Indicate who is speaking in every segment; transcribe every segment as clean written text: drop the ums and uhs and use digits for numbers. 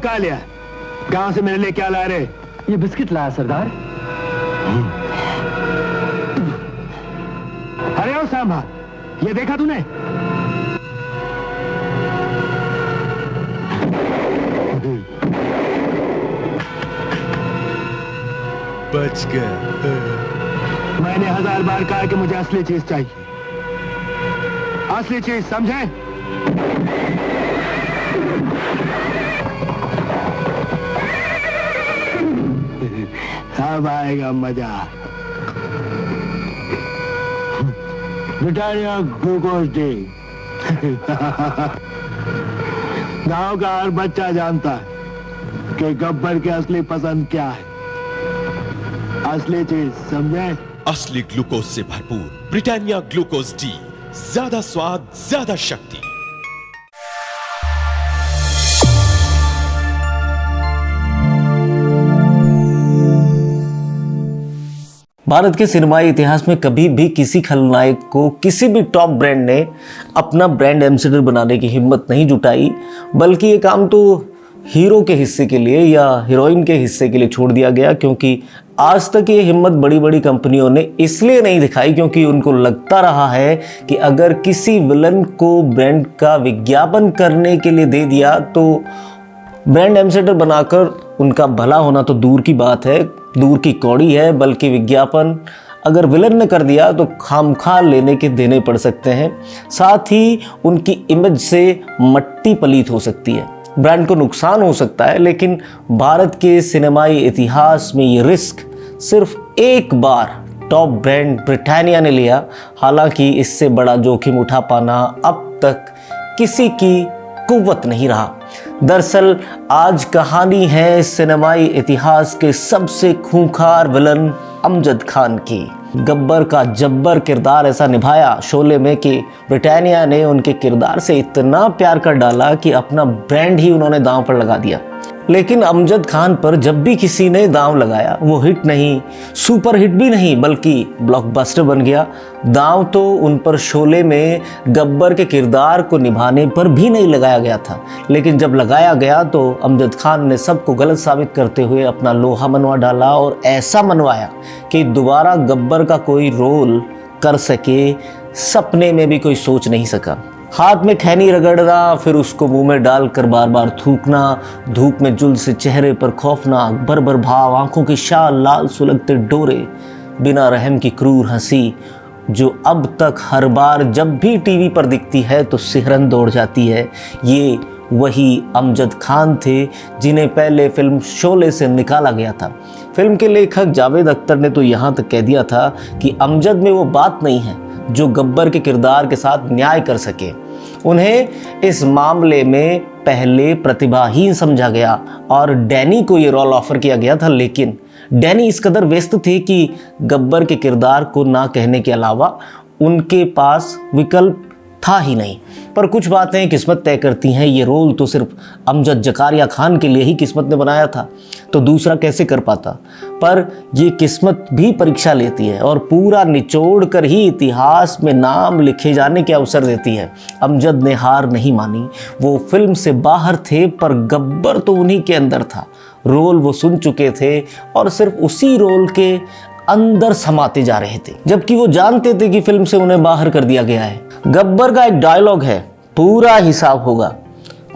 Speaker 1: कहाँ लिया? गांव से मेरे लिए क्या ला रहे?
Speaker 2: ये बिस्किट लाया सरदार।
Speaker 1: अरे ओ सांभा, ये देखा तूने?
Speaker 3: बच गया।
Speaker 1: मैंने 1000 बार कहा कि मुझे असली चीज चाहिए, असली चीज, समझे? अब आएगा मजा। Britannia glucose D. गांव का हर बच्चा जानता है कि गब्बर की असली पसंद क्या है, असली चीज, समझे?
Speaker 3: असली ग्लूकोज से भरपूर ब्रिटानिया ग्लूकोज डी, ज्यादा स्वाद, ज्यादा शक्ति।
Speaker 4: भारत के सिनेमाई इतिहास में कभी भी किसी खलनायक को किसी भी टॉप ब्रांड ने अपना ब्रांड एम्बेसडर बनाने की हिम्मत नहीं जुटाई, बल्कि ये काम तो हीरो के हिस्से के लिए या हीरोइन के हिस्से के लिए छोड़ दिया गया। क्योंकि आज तक ये हिम्मत बड़ी बड़ी कंपनियों ने इसलिए नहीं दिखाई क्योंकि उनको लगता रहा है कि अगर किसी विलन को ब्रांड का विज्ञापन करने के लिए दे दिया तो ब्रांड एम्बेसडर बनाकर उनका भला होना तो दूर की बात है, दूर की कौड़ी है, बल्कि विज्ञापन अगर विलन ने कर दिया तो खामखा लेने के देने पड़ सकते हैं। साथ ही उनकी इमेज से मट्टी पलीत हो सकती है, ब्रांड को नुकसान हो सकता है। लेकिन भारत के सिनेमाई इतिहास में ये रिस्क सिर्फ एक बार टॉप ब्रांड ब्रिटानिया ने लिया। हालांकि इससे बड़ा जोखिम उठा पाना अब तक किसी की कुव्वत नहीं रहा। दरअसल आज कहानी है सिनेमाई इतिहास के सबसे खूंखार विलन अमजद खान की। गब्बर का जब्बर किरदार ऐसा निभाया शोले में कि ब्रिटानिया ने उनके किरदार से इतना प्यार कर डाला कि अपना ब्रांड ही उन्होंने दांव पर लगा दिया। लेकिन अमजद खान पर जब भी किसी ने दांव लगाया वो हिट नहीं, सुपर हिट भी नहीं, बल्कि ब्लॉकबस्टर बन गया। दांव तो उन पर शोले में गब्बर के किरदार को निभाने पर भी नहीं लगाया गया था, लेकिन जब लगाया गया तो अमजद खान ने सबको गलत साबित करते हुए अपना लोहा मनवा डाला, और ऐसा मनवाया कि दोबारा गब्बर का कोई रोल कर सके सपने में भी कोई सोच नहीं सका। हाथ में खैनी रगड़ना, फिर उसको मुंह में डालकर बार बार थूकना, धूप में जुल्फ से चेहरे पर खौफनाक भर भाव, आंखों की शाल, लाल सुलगते डोरे, बिना रहम की क्रूर हंसी जो अब तक हर बार जब भी टीवी पर दिखती है तो सिहरन दौड़ जाती है। ये वही अमजद खान थे जिन्हें पहले फिल्म शोले से निकाला गया था। फिल्म के लेखक जावेद अख्तर ने तो यहाँ तक कह दिया था कि अमजद में वो बात नहीं है जो गब्बर के किरदार के साथ न्याय कर सके। उन्हें इस मामले में पहले प्रतिभाहीन समझा गया और डैनी को ये रोल ऑफर किया गया था, लेकिन डैनी इस कदर व्यस्त थे कि गब्बर के किरदार को ना कहने के अलावा उनके पास विकल्प था ही नहीं। पर कुछ बातें किस्मत तय करती हैं। ये रोल तो सिर्फ अमजद जकारिया खान के लिए ही किस्मत ने बनाया था, तो दूसरा कैसे कर पाता। पर ये किस्मत भी परीक्षा लेती है और पूरा निचोड़ कर ही इतिहास में नाम लिखे जाने के अवसर देती है। अमजद ने हार नहीं मानी। वो फिल्म से बाहर थे पर गब्बर तो उन्हीं के अंदर था। रोल वो सुन चुके थे और सिर्फ उसी रोल के अंदर समाते जा रहे थे, जबकि वो जानते थे कि फिल्म से उन्हें बाहर कर दिया गया है। गब्बर का एक डायलॉग है, पूरा हिसाब होगा।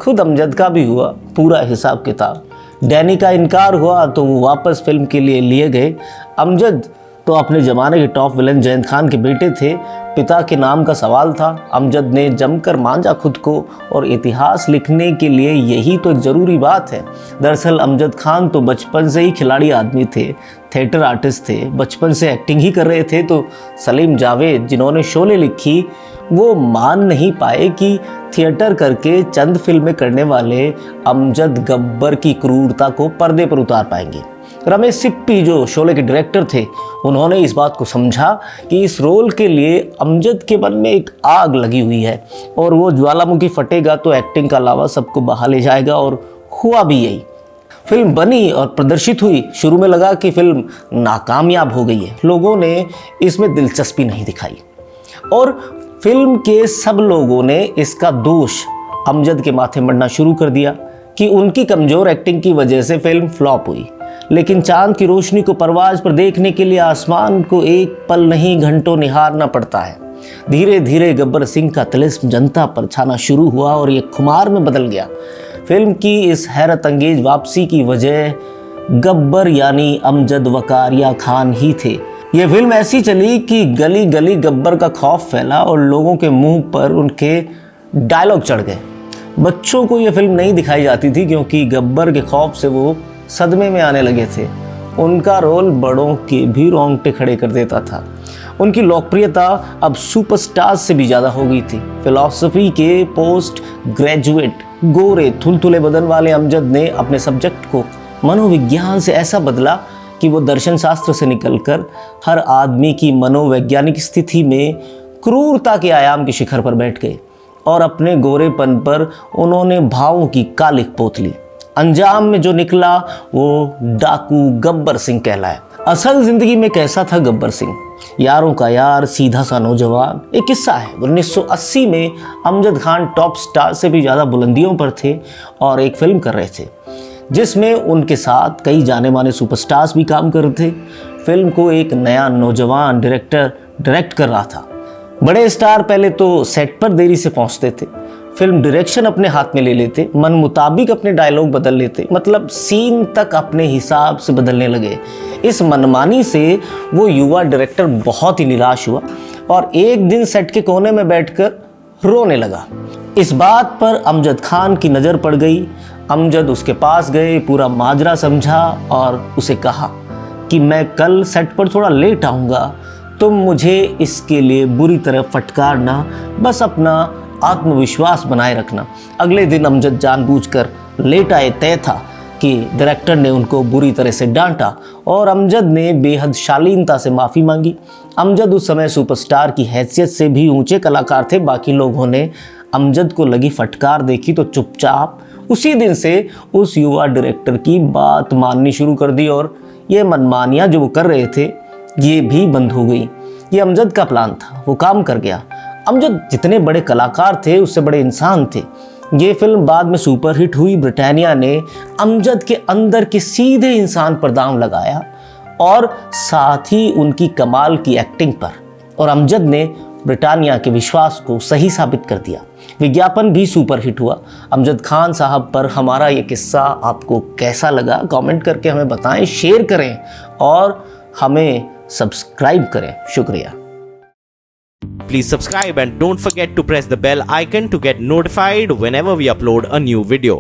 Speaker 4: खुद अमजद का भी हुआ पूरा हिसाब किताब। डैनी का इनकार हुआ तो वो वापस फिल्म के लिए लिए गए। अमजद तो अपने ज़माने के टॉप विलन जयंत खान के बेटे थे। पिता के नाम का सवाल था। अमजद ने जमकर मांझा खुद को, और इतिहास लिखने के लिए यही तो एक ज़रूरी बात है। दरअसल अमजद खान तो बचपन से ही खिलाड़ी आदमी थे, थिएटर आर्टिस्ट थे, बचपन से एक्टिंग ही कर रहे थे। तो सलीम जावेद जिन्होंने शोले लिखी वो मान नहीं पाए कि थिएटर करके चंद फिल्में करने वाले अमजद गब्बर की क्रूरता को पर्दे पर उतार पाएंगे। रमेश सिप्पी जो शोले के डायरेक्टर थे, उन्होंने इस बात को समझा कि इस रोल के लिए अमजद के मन में एक आग लगी हुई है और वो ज्वालामुखी फटेगा तो एक्टिंग के अलावा सबको बहा ले जाएगा, और हुआ भी यही। फिल्म बनी और प्रदर्शित हुई। शुरू में लगा कि फिल्म नाकामयाब हो गई है, लोगों ने इसमें दिलचस्पी नहीं दिखाई और फिल्म के सब लोगों ने इसका दोष अमजद के माथे मढ़ना शुरू कर दिया कि उनकी कमजोर एक्टिंग की वजह से फिल्म फ्लॉप हुई। लेकिन चांद की रोशनी को परवाज पर देखने के लिए आसमान को एक पल नहीं घंटों निहारना पड़ता है। धीरे धीरे गब्बर सिंह का तिलिस्म जनता पर छाना शुरू हुआ और ये खुमार में बदल गया। फिल्म की इस हैरत अंगेज वापसी की वजह गब्बर यानी अमजद वकारिया खान ही थे। ये फिल्म ऐसी चली कि गली गली गब्बर का खौफ फैला और लोगों के मुंह पर उनके डायलॉग चढ़ गए। बच्चों को ये फिल्म नहीं दिखाई जाती थी क्योंकि गब्बर के खौफ से वो सदमे में आने लगे थे। उनका रोल बड़ों के भी रोंगटे खड़े कर देता था। उनकी लोकप्रियता अब सुपरस्टार्स से भी ज़्यादा हो गई थी। फिलॉसफी के पोस्ट ग्रेजुएट गोरे थुलथुले बदन वाले अमजद ने अपने सब्जेक्ट को मनोविज्ञान से ऐसा बदला कि वो दर्शन शास्त्र से निकलकर हर आदमी की मनोवैज्ञानिक स्थिति में क्रूरता के आयाम के शिखर पर बैठ गए और अपने गोरेपन पर उन्होंने भावों की कालिक पोत ली। अंजाम में जो निकला वो डाकू गब्बर सिंह कहलाया। असल जिंदगी में कैसा था गब्बर सिंह? यारों का यार, सीधा सा नौजवान। एक किस्सा है, 1980 में अमजद खान टॉप स्टार से भी ज़्यादा बुलंदियों पर थे और एक फिल्म कर रहे थे जिसमें उनके साथ कई जाने माने सुपरस्टार्स भी काम कर रहे थे। फिल्म को एक नया नौजवान डायरेक्टर डायरेक्ट कर रहा था। बड़े स्टार पहले तो सेट पर देरी से पहुंचते थे, फिल्म डायरेक्शन अपने हाथ में ले लेते, मन मुताबिक अपने डायलॉग बदल लेते, मतलब सीन तक अपने हिसाब से बदलने लगे। इस मनमानी से वो युवा डायरेक्टर बहुत ही निराश हुआ और एक दिन सेट के कोने में बैठकर रोने लगा। इस बात पर अमजद खान की नज़र पड़ गई। अमजद उसके पास गए, पूरा माजरा समझा और उसे कहा कि मैं कल सेट पर थोड़ा लेट आऊँगा, तुम मुझे इसके लिए बुरी तरह फटकारना, बस अपना आत्मविश्वास बनाए रखना। अगले दिन अमजद जानबूझकर लेट आए तय था कि डायरेक्टर ने उनको बुरी तरह से डांटा और अमजद ने बेहद शालीनता से माफ़ी मांगी। अमजद उस समय सुपरस्टार की हैसियत से भी ऊंचे कलाकार थे। बाकी लोगों ने अमजद को लगी फटकार देखी तो चुपचाप उसी दिन से उस युवा डायरेक्टर की बात माननी शुरू कर दी और ये मनमानियाँ जो वो कर रहे थे ये भी बंद हो गई। ये अमजद का प्लान था, वो काम कर गया। अमजद जितने बड़े कलाकार थे उससे बड़े इंसान थे। ये फिल्म बाद में सुपरहिट हुई। ब्रिटानिया ने अमजद के अंदर के सीधे इंसान पर दांव लगाया और साथ ही उनकी कमाल की एक्टिंग पर, और अमजद ने ब्रिटानिया के विश्वास को सही साबित कर दिया। विज्ञापन भी सुपरहिट हुआ। अमजद खान साहब पर हमारा ये किस्सा आपको कैसा लगा कमेंट करके हमें बताएं, शेयर करें और हमें सब्सक्राइब करें। शुक्रिया।
Speaker 2: Please subscribe and don't forget to press the bell icon to get notified whenever we upload a new video.